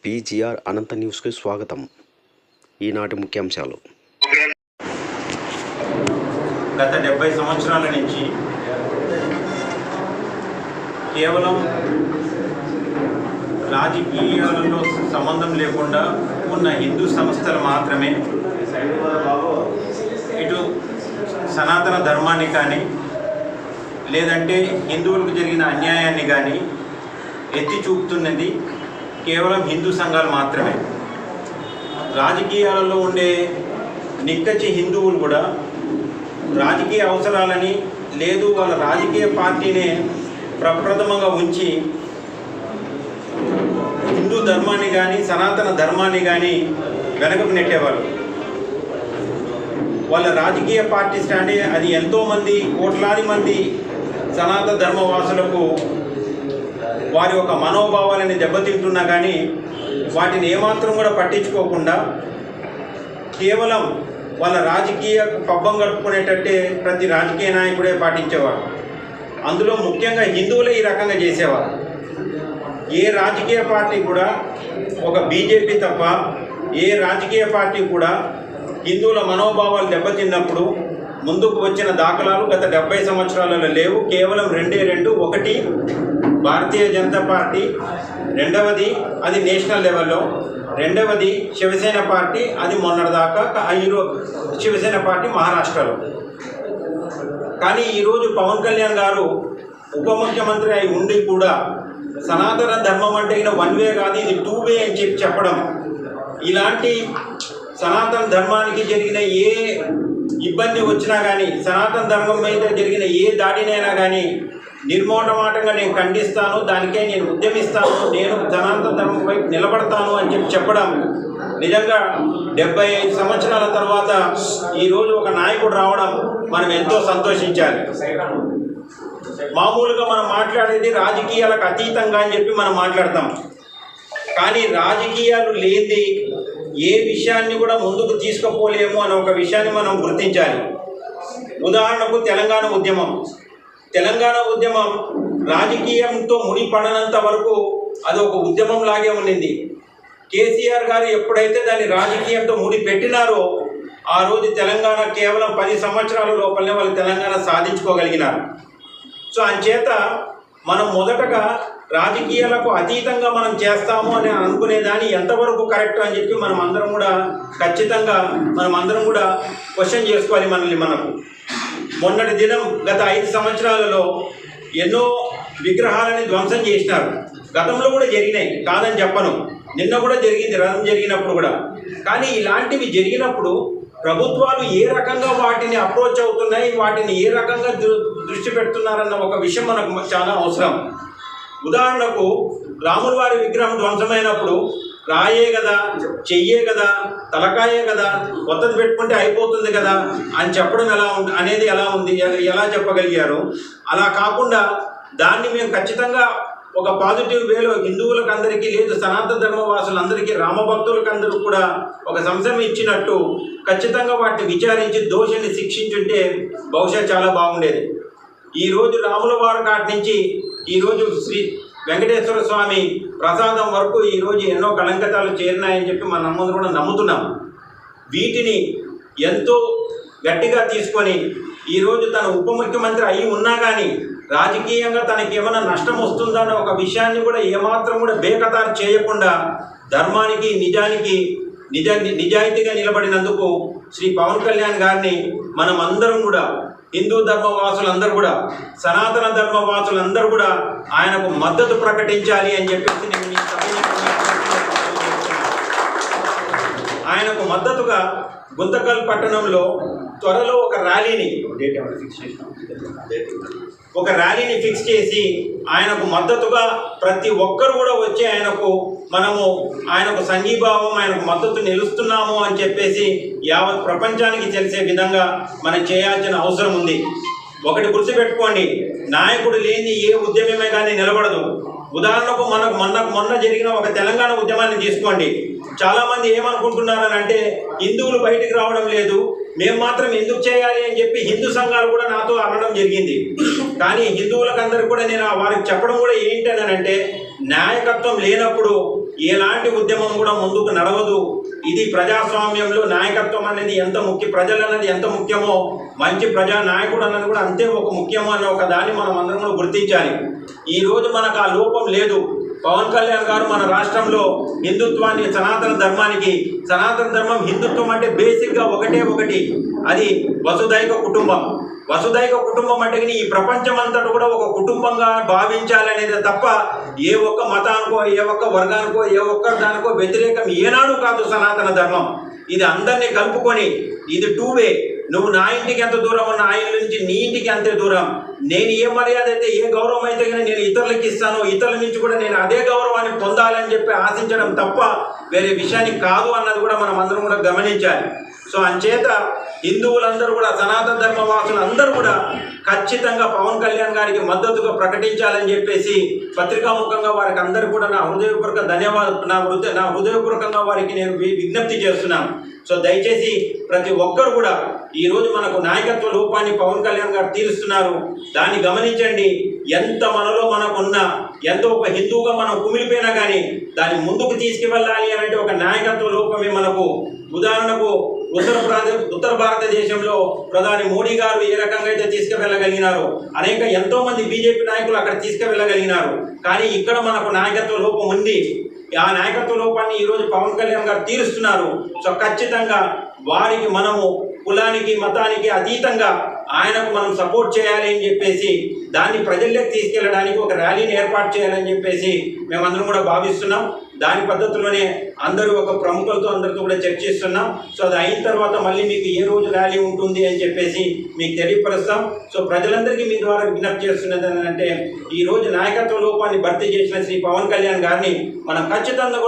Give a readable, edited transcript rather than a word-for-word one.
PGR అనంత న్యూస్కి స్వాగతం. ఈనాటి ముఖ్యాంశాలు. గత 70 సంవత్సరాల నుంచి కేవలం రాజకీయాలలో సంబంధం లేకుండా ఉన్న హిందూ సంస్థలు మాత్రమే ఇటు సనాతన ధర్మాన్ని కానీ లేదంటే హిందువులకు జరిగిన అన్యాయాన్ని కానీ ఎత్తి చూపుతున్నది కేవలం హిందూ సంఘాలు మాత్రమే. రాజకీయాలలో ఉండే నిక్కచ్చి హిందువులు కూడా రాజకీయ అవసరాలని లేదు వాళ్ళ రాజకీయ పార్టీనే ప్రప్రథమంగా ఉంచి హిందూ ధర్మాన్ని కానీ సనాతన ధర్మాన్ని కానీ వెనకకు నెట్టేవాళ్ళు. వాళ్ళ రాజకీయ పార్టీ స్టాండే అది ఎంతోమంది కోట్లాది మంది సనాతన ధర్మవాసులకు వారి యొక్క మనోభావాలని దెబ్బతింటున్నా కానీ వాటిని ఏమాత్రం కూడా పట్టించుకోకుండా కేవలం వాళ్ళ రాజకీయ పబ్బం గడుపుకునేటట్టే ప్రతి రాజకీయ నాయకుడే పాటించేవారు. అందులో ముఖ్యంగా హిందువులే ఈ రకంగా చేసేవారు. ఏ రాజకీయ పార్టీ కూడా ఒక బీజేపీ తప్ప ఏ రాజకీయ పార్టీ కూడా హిందువుల మనోభావాలు దెబ్బతిన్నప్పుడు ముందుకు వచ్చిన దాఖలాలు గత 70 సంవత్సరాలలో లేవు. కేవలం రెండు. ఒకటి భారతీయ జనతా పార్టీ, రెండవది అది నేషనల్ లెవెల్లో, రెండవది శివసేన పార్టీ, అది మొన్నటిదాకా శివసేన పార్టీ మహారాష్ట్రలో. కానీ ఈరోజు పవన్ కళ్యాణ్ గారు ఉప ముఖ్యమంత్రి అయి ఉండి కూడా సనాతన ధర్మం అంటే వన్ వే కాదు ఇది 2 వే అని చెప్పడం, ఇలాంటి సనాతన ధర్మానికి జరిగిన ఏ ఇబ్బంది వచ్చినా కానీ సనాతన ధర్మం మీద జరిగిన ఏ దాడినైనా కానీ నిర్మోహమాటంగా నేను ఖండిస్తాను, దానికే నేను ఉద్యమిస్తాను, నేను సనాతన ధర్మం వైపు నిలబడతాను అని చెప్పడం నిజంగా 75 సంవత్సరాల తర్వాత ఈరోజు ఒక నాయకుడు రావడం మనం ఎంతో సంతోషించాలి. మామూలుగా మనం మాట్లాడేది రాజకీయాలకు అతీతంగా అని చెప్పి మనం మాట్లాడతాం. కానీ రాజకీయాలు లేని ఏ విషయాన్ని కూడా ముందుకు తీసుకుపోలేము అనే ఒక విషయాన్ని మనం గుర్తించాలి. ఉదాహరణకు తెలంగాణ ఉద్యమం రాజకీయంతో ముడిపడనంత వరకు అది ఒక ఉద్యమం లాగే ఉండింది. కేసీఆర్ గారు ఎప్పుడైతే దాన్ని రాజకీయంతో ముడి పెట్టినారో ఆ రోజు తెలంగాణ కేవలం 10 సంవత్సరాల లోపలనే వాళ్ళు తెలంగాణ సాధించుకోగలిగినారు. సో అంచేత మనం మొదటగా రాజకీయాలకు అతీతంగా మనం చేస్తాము అని అనుకునేదాన్ని ఎంతవరకు కరెక్ట్ అని చెప్పి మనం అందరం కూడా ఖచ్చితంగా క్వశ్చన్ చేసుకోవాలి మనల్ని. మనకు మొన్నటి దినం గత 5 సంవత్సరాలలో ఎన్నో విగ్రహాలని ధ్వంసం చేసినారు. గతంలో కూడా జరిగినాయి, కాదని చెప్పను, నిన్న కూడా జరిగింది రథం జరిగినప్పుడు కూడా. కానీ ఇలాంటివి జరిగినప్పుడు ప్రభుత్వాలు ఏ రకంగా వాటిని అప్రోచ్ అవుతున్నాయి, వాటిని ఏ రకంగా దృష్టి పెడుతున్నారన్న ఒక విషయం మనకు చాలా అవసరం. ఉదాహరణకు రాముల వారి విగ్రహం ధ్వంసమైనప్పుడు రాయే కదా, చెయ్యే కదా, తలకాయే కదా, కొత్తది పెట్టుకుంటే అయిపోతుంది కదా అని చెప్పడం ఎలా చెప్పగలిగారు? అలా కాకుండా దాన్ని మేము ఖచ్చితంగా ఒక పాజిటివ్ వేలో హిందువులకు అందరికీ లేదు సనాతన ధర్మవాసులందరికీ రామభక్తులకు అందరూ కూడా ఒక సంశయం ఇచ్చినట్టు ఖచ్చితంగా వాటిని విచారించి దోషిని శిక్షించుంటే బహుశా చాలా బాగుండేది. ఈరోజు రాముల వారి కాటి నుంచి ఈరోజు శ్రీ వెంకటేశ్వర స్వామి ప్రసాదం వరకు ఈరోజు ఎన్నో కళంకతాలు చేరినాయని చెప్పి మనమందరం కూడా నమ్ముతున్నాం. వీటిని ఎంతో గట్టిగా తీసుకొని ఈరోజు తన ఉప ముఖ్యమంత్రి అయి ఉన్నా కానీ రాజకీయంగా తనకి ఏమైనా నష్టం వస్తుందన్న ఒక విషయాన్ని కూడా ఏమాత్రం కూడా బేఖతారు చేయకుండా ధర్మానికి నిజాయితీగా నిలబడినందుకు శ్రీ పవన్ కళ్యాణ్ గారిని మనం అందరం కూడా హిందూ ధర్మవాసులందరూ కూడా సనాతన ధర్మవాసులందరూ కూడా ఆయనకు మద్దతు ప్రకటించాలి అని చెప్పేసి నేను ఈ ఆయనకు మద్దతుగా గుంతకల్ పట్టణంలో త్వరలో ఒక ర్యాలీని ఫిక్స్ చేసి ఆయనకు మద్దతుగా ప్రతి ఒక్కరు కూడా వచ్చి ఆయనకు సంఘీభావం, ఆయనకు మద్దతు నిలుస్తున్నాము అని చెప్పేసి యావత్ ప్రపంచానికి తెలిసే విధంగా మనం చేయాల్సిన అవసరం ఉంది. ఒకటి గుర్తుపెట్టుకోండి, నాయకుడు లేని ఏ ఉద్యమమే కానీ నిలబడదు. ఉదాహరణకు మనకు మొన్న జరిగిన ఒక తెలంగాణ ఉద్యమాన్ని తీసుకోండి. చాలామంది ఏమనుకుంటున్నారని అంటే హిందువులు బయటికి రావడం లేదు, మేము మాత్రం ఎందుకు చేయాలి అని చెప్పి హిందూ సంఘాలు కూడా నాతో అనడం జరిగింది. కానీ హిందువులకు అందరికి కూడా నేను వారికి చెప్పడం కూడా ఏంటనంటే నాయకత్వం లేనప్పుడు ఎలాంటి ఉద్యమం కూడా ముందుకు నడవదు. ఇది ప్రజాస్వామ్యంలో నాయకత్వం అనేది ఎంత ప్రజలు అన్నది ఎంత ముఖ్యమో మంచి ప్రజా నాయకుడు అన్నది కూడా అంతే ఒక ముఖ్యమో అనే ఒక దాన్ని మనం అందరం కూడా గుర్తించాలి. ఈరోజు మనకు ఆ లోపం లేదు. పవన్ కళ్యాణ్ గారు మన రాష్ట్రంలో హిందుత్వాన్ని, సనాతన ధర్మం హిందుత్వం అంటే బేసిక్గా ఒకటి, అది వసుదైక కుటుంబం. వసుదైక కుటుంబం అంటే ఈ ప్రపంచం అంతటా కూడా ఒక కుటుంబంగా భావించాలనేది తప్ప ఏ ఒక్క మతానికో, ఏ ఒక్క వర్గానికో, ఏ ఒక్క దానికో వ్యతిరేకం ఏనాడు కాదు సనాతన ధర్మం. ఇది అందరినీ కలుపుకొని, ఇది టూ వే. నువ్వు నా ఇంటికి ఎంత దూరం ఉన్న ఆయన నుంచి నీ ఇంటికి అంతే దూరం. నేను ఏ మర్యాద అయితే, ఏ గౌరవం అయితే కానీ నేను ఇతరులకు ఇస్తాను, ఇతరుల నుంచి కూడా నేను అదే గౌరవాన్ని పొందాలని చెప్పి ఆశించడం తప్ప వేరే విషయానికి కాదు అన్నది కూడా మనం అందరం కూడా గమనించాలి. సో అంచేత హిందువులందరూ కూడా, సనాతన ధర్మవాసులు అందరూ కూడా ఖచ్చితంగా పవన్ కళ్యాణ్ గారికి మద్దతుగా ప్రకటించాలని చెప్పేసి పత్రికాముఖంగా వారికి అందరూ కూడా నా హృదయపూర్వకంగా వారికి నేను విజ్ఞప్తి చేస్తున్నాను. సో దయచేసి ప్రతి ఒక్కరు కూడా ఈరోజు మనకు నాయకత్వ లోపాన్ని పవన్ కళ్యాణ్ గారు తీరుస్తున్నారు. దాన్ని గమనించండి. ఎంత మనలో మనకున్న, ఎంతో ఒక హిందువుగా మనం కుమిలిపోయినా కానీ దాన్ని ముందుకు తీసుకువెళ్ళాలి అంటే ఒక నాయకత్వ లోపమే మనకు. ఉదాహరణకు ఉత్తర భారతదేశంలో ప్రధాని మోడీ గారు ఏ రకంగా అయితే తీసుకువెళ్ళగలిగినారో, ఎంతో మంది బీజేపీ నాయకులు అక్కడ తీసుకువెళ్ళగలిగినారు. కానీ ఇక్కడ మనకు నాయకత్వ లోపం ఉంది. ఆ నాయకత్వ లోపాన్ని ఈరోజు పవన్ కళ్యాణ్ గారు తీరుస్తున్నారు. సో ఖచ్చితంగా వారికి మనము కులానికి, మతానికి అతీతంగా ఆయనకు మనం సపోర్ట్ చేయాలి అని చెప్పేసి, దాన్ని ప్రజల్లోకి తీసుకెళ్ళడానికి ఒక ర్యాలీని ఏర్పాటు చేయాలని చెప్పేసి మేమందరం కూడా భావిస్తున్నాం. దాని పద్ధతిలోనే అందరూ ఒక ప్రముఖులతో అందరితో కూడా చర్చిస్తున్నాం. సో అది అయిన తర్వాత మళ్ళీ మీకు ఏ రోజు ర్యాలీ ఉంటుంది అని చెప్పేసి మీకు తెలియపరుస్తాం. సో ప్రజలందరికీ మీ ద్వారా విజ్ఞప్తి చేస్తున్నది ఏంటంటే, ఈరోజు నాయకత్వ లోపాన్ని భర్తీ చేసిన శ్రీ పవన్ కళ్యాణ్ గారిని మనం ఖచ్చితంగా